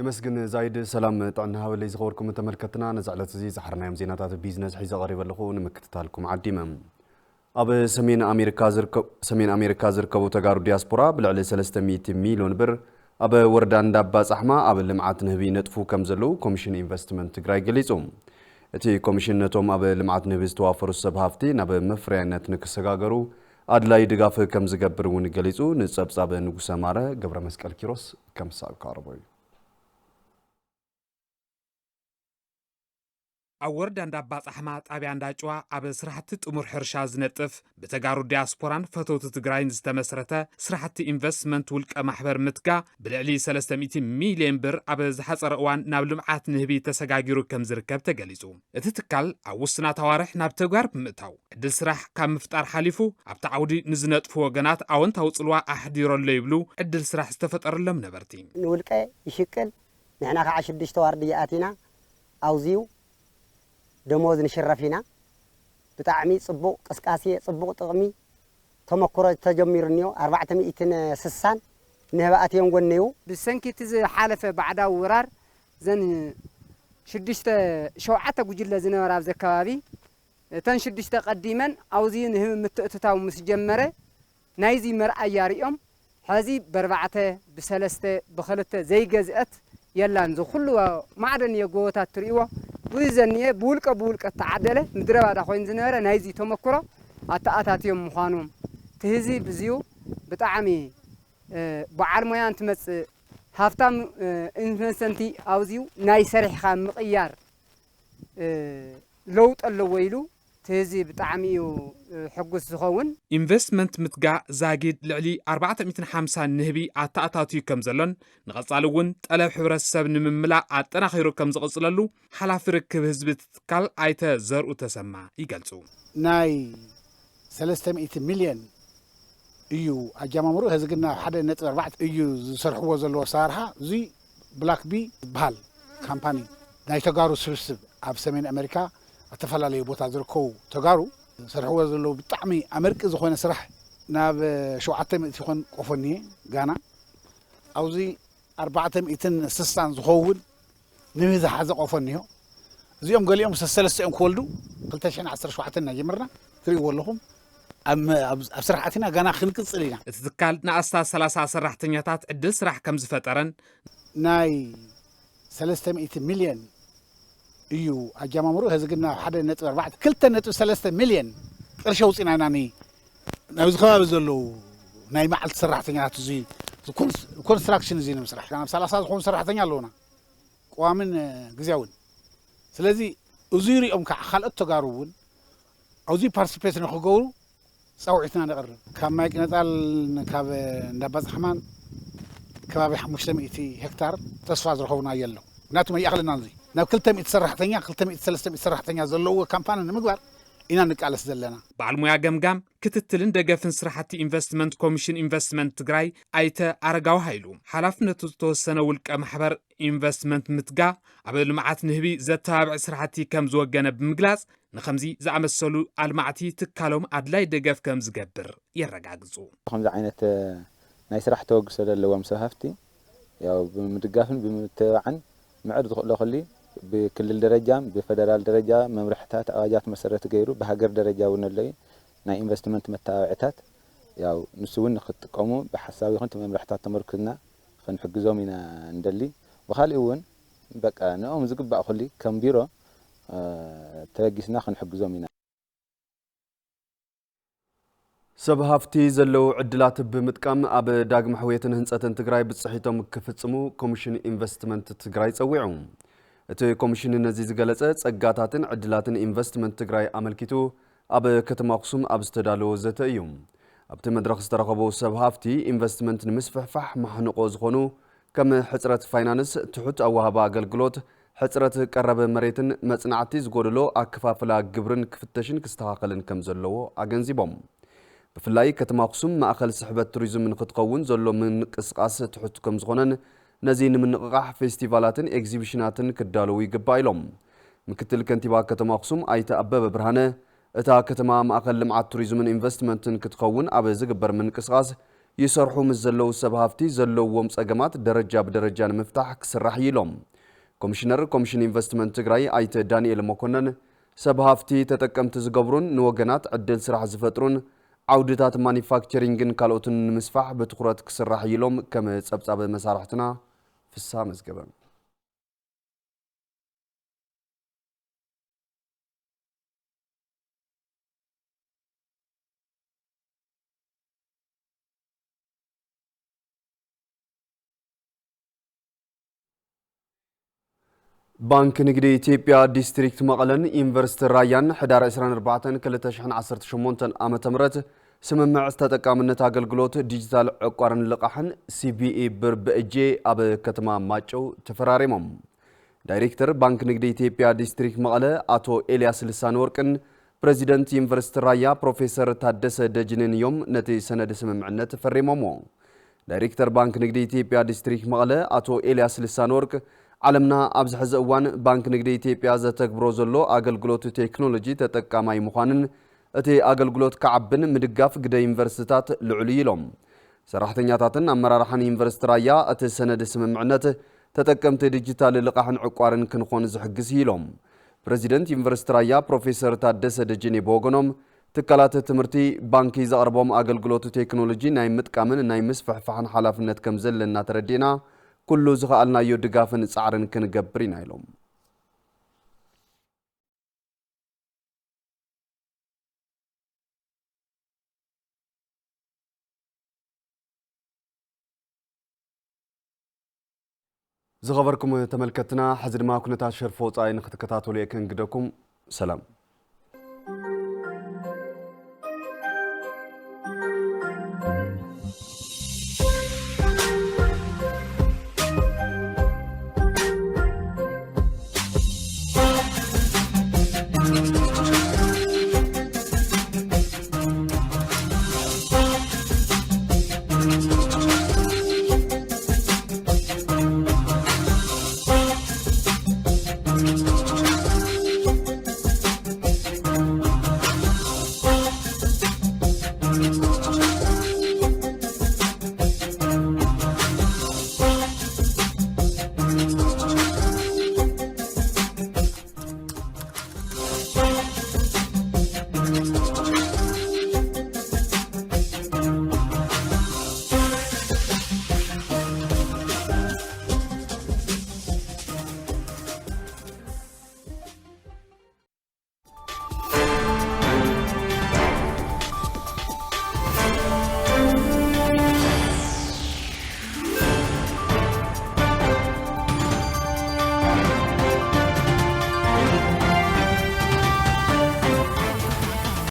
ተመስግን ዛይድ ሰላም ጥዕና ሃበለይ ዝኸበርኩም ተመልከትና ነዛዕለት እዚ ዝሓርናዮም ዜናታት ቢዝነስ ሒዘ ቀሪበ ኣለኹ ንምክትታልኩም ዓዲመ ኣብ ሰሜን ኣሜሪካ ዝርከቡ ተጋሩ ዲያስፖራ ብልዕሊ 300 ሚልዮን ብር ኣብ ወረዳ እንዳባጻሕማ ኣብ ልምዓት ንህቢ ነጥፉ ከም ዘለው ኮሚሽን ኢንቨስትመንት ትግራይ ገሊጹ እቲ ኮሚሽን ነቶም ኣብ ልምዓት ንህቢ ዝተዋፈሩ ሰብ ሃፍቲ ናብ መፍርያነት ንክሰጋገሩ አድላይ ድጋፍ ከም ዝገብር እውን ገሊጹ ንጸብጻብ ንጉሰ ማረ ገብረ መስቀል ኪሮስ ከም ሳብ ካርቦይ أورد عند أباس أحمد أبي عند أجوا أبي سرحة أمور حرشاز نتف بتجارو دياسبوران فتوت تجراين استمسرته سرحة إنفستمنت ولك محبر متكا بالعلي 300 مليون بر أبي زحصر أوان نابلمعات نهبي تسجاجرو كم زركب تجلسو تتكل أو سنة توارح نبتجار بمتاو دل سرح كم مفتار حليفو أبتعودي نزنت فوق جنات أو أنت وصلوا أحد يرول يبلو دل سرح استفتر لهم نبرتين نقولك يشكل نحن كعشر دش تواردياتنا أوزيو دموز نشرفينا بتعمي صبو قسقاسي صبو طقمي تمكر تجميرنيو 400 سسان نهباتيون غنيو بالسنكي تز حالفه بعدا ورار زن شدشت شوعته غجله زنورا بزكبابي تن شدشت قديمن اوزي نهم متتتاو مسجمره نايزي مرأ ياريوم حزي بربعته بسلسته بخلته زي جزئت يلا نزو كله معدن يغوتا تريوا بوزنيه بولك تعدله مدرب هذا خوين زناره نايزي تمكرو اتاتيوم مخانوم تهزي بزيو بطعمي بعلميان تمص هافتام انفنسنتي اوزيو ناي سرح خام مقيار لوط اللويلو تهزي بطعميو حقوس زخون ኢንቨስትመንት ምትጋዕ ዛጊድ ልዕሊ 450 ንህቢ ኣታኣታትዩ ከም ዘሎን ንቐጻሊ እውን ጠለብ ሕብረተሰብ ንምምላእ ኣጠናኺሩ ከም ዝቕጽለሉ ሓላፊ ርክብ ህዝቢ ትካል ኣይተ ዘርኡ ተሰማ ይገልጹ ናይ 300 ሚልዮን እዩ ኣጃማምሩ ህዝግና 1.4 እዩ ዝሰርሕዎ ዘለዎ ሳርሓ እዚ ብላክ ቢ በሃል ካምፓኒ ናይ ተጋሩ ስብስብ ኣብ ሰሜን ኣሜሪካ ኣተፈላለዩ ቦታ ዝርከቡ ተጋሩ سرحوا زلوا بالطعمي أمريكا زخونا سرح ناب شوعتهم يكون قفني غانا أو زي 400 سستان زخون نميذا حاجة قفنيه زي يوم قال يوم سلسلة يوم كولدو قلت عشان 10 شوعتنا جمرنا تري واللهم أبسرحتنا غانا خلق صلينا تذكر ناستا 3 سرحتنيات عدل سرح كم زفترن ناي 300 مليون እዩ ኣጃማምሩ ህዝግና 1.4 2.3 ሚልዮን ቅርሺ ውፅና ናኒ ናብ ዝኸባቢ ዘለው ናይ መዓልቲ ሰራሕተኛታት እዚ ኮንስትራክሽን እዚ ንምስራሕ kana 30 ዝኾኑ ሰራሕተኛ ኣለውና ቋምን ግዝያውን ስለዚ እዚ ሪኦም ከዓ ካልኦት ተጋሩ እውን ኣብዚ ፓርቲሲፔት ንኽገብሩ ፀውዒትና ነቕርብ ካብ ማይ ቅነጣል ካብ እንዳባፅሕማን ከባቢ 500 ሄክታር ተስፋ ዝረኸቡና የለው ናቱ መያኽልና እዚ ናብ 200 ሰራሕተኛ 200 ሰራሕተኛ ዘለዎ ካምፓኒ ንምግባር ኢና ንቃለስ ዘለና ባዕልሙያ ገምጋም ክትትልን ደገፍን ስራሕቲ ኢንቨስትመንት ኮሚሽን ኢንቨስትመንት ትግራይ ኣይተ ኣረጋው ሃይሉ ሓላፍነቱ ዝተወሰነ ውልቀ ማሕበር ኢንቨስትመንት ምትጋ ኣብ ልምዓት ንህቢ ዘተባብዕ ስራሕቲ ከም ዝወገነ ብምግላጽ ንኸምዚ ዝኣመሰሉ ኣልማዕቲ ትካሎም ኣድላይ ደገፍ ከም ዝገብር የረጋግጹ ከምዚ ዓይነት ናይ ስራሕ ተወግሶ ዘለዎም ሰብ ሃፍቲ ያው ብምድጋፍን ብምትባዕን معد لخلي بكل درجة بفدرال درجة ممرحتات أواجات مسرت غيره بهاجر درجة ونلقي نا إنفستمنت متابعتات ياو نسوون نخط قومو بحسابي خنت ممرحتات تمركزنا خنحجزهم من ندلي وخالي أون بقى نقوم زقب بقى خلي كم بيرو ترجسنا خنحجزهم من ሰብ ሃፍቲ ዘለው ዕድላት ብምጥቃም ኣብ ዳግም ሕውየትን ህንጸትን ትግራይ ብጽሒቶም ክፍጽሙ ኮሚሽን ኢንቨስትመንት ትግራይ ጸዊዑ እቲ ኮሚሽን ነዚ ዝገለጸ ጸጋታትን ዕድላትን ኢንቨስትመንት ትግራይ ኣመልኪቱ ኣብ ከተማ ኣክሱም ኣብ ዝተዳለወ ዘተ እዩ ኣብቲ መድረኽ ዝተረኸቡ ሰብ ሃፍቲ ኢንቨስትመንት ንምስፍሕፋሕ ማሕንቆ ዝኾኑ ከም ሕጽረት ፋይናንስ ትሑት ኣዋህባ ኣገልግሎት ሕጽረት ቀረበ መሬትን መጽናዕቲ ዝጎደሎ ኣከፋፍላ ግብርን ክፍተሽን ክስተኻኸልን ከም ዘለዎ ኣገንዚቦም بفلاي كتم أقسم ما أخل سحبة توريزم من خطقون زلوا من قصقاس تحتكم زخنن نزين من قاح فيستيفالات إكزيبيشنات كدالوي قبايلهم مكتل كنتيبا كتم أقسم أي تأبب برهنة اتا كتم ما أخل مع توريزم من إنفستمنت كتقون أبى زقبر من قصقاس يسرحوا مزلوا سبهافتي زلوا صقمات درجة بدرجة مفتاح كسرح يلوم كوميشنر كوميشن انفستمنت تግራይ አይተ ዳንኤል መኮነን سبهافتي تتقمت زغبرون نوغنات عدل سرح زفطرون عودታት ማኒፋክቸሪንግን ካልኦትን ንምስፋሕ በትኩረት ክስራሕ ይሎም ከም ጸብጻበ መሳርሕትና ፍሳ መዝገበ ባንክ ንግዲ ኢትዮጵያ ዲስትሪክት መቀለን ዩኒቨርሲቲ ራያን ሕዳር 24 2018 ዓመተ ምህረት ስምምዕ ተጠቃምነት አገልግሎት ዲጂታል ዕቋርን ልቃሕን ሲቢኢ ብር በእጄ አብ ከተማ ማጨው ተፈራሪሞም ዳይሬክተር ባንክ ንግዲ ኢትዮጵያ ዲስትሪክት መቀለ አቶ ኤልያስ ልሳን ወርቅን ፕሬዚደንት ዩኒቨርሲቲ ራያ ፕሮፌሰር ታደሰ ደጅነን ዮም ነቲ ሰነድ ስምምዕነት ፈሪሞሞ ዳይሬክተር ባንክ ንግዲ ኢትዮጵያ ዲስትሪክት መቀለ አቶ ኤልያስ ልሳን ወርቅ ዓለምና ኣብዚ ሕዚ እዋን ባንክ ንግዲ ኢትዮጵያ ዘተግብሮ ዘሎ አገልግሎት ቴክኖሎጂ ተጠቃማይ ምዃንን እቲ አገልግሎት ከዓብን ምድጋፍ ግደ ዩኒቨርሲቲታት ልዑል ኢሎም ሰራሕተኛታትን አመራርሓን ዩኒቨርሲቲ ራያ እቲ ሰነድ ስምምዕነት ተጠቀምቲ ዲጂታል ልቃሕን ዕቋርን ክንኾን ዝሕግዝ ኢሎም ፕሬዚደንት ዩኒቨርሲቲ ራያ ፕሮፌሰር ታደሰ ደጀኔ በወገኖም ትካላት ትምህርቲ ባንኪ ዘቕርቦም አገልግሎት ቴክኖሎጂ ናይ ምጥቃምን ናይ ምስፍሕፋሕን ሓላፍነት ከም ዘለና ተረዲና ኩሉ ዝኽኣልናዮ ድጋፍን ጻዕርን ክንገብር ኢና ኢሎም ዝኸበርኩም ተመልከትና ሕዚ ድማ ኩነታት ሸርፎ ወጻኢ ንኽትከታተሉ የክንግደኩም ሰላም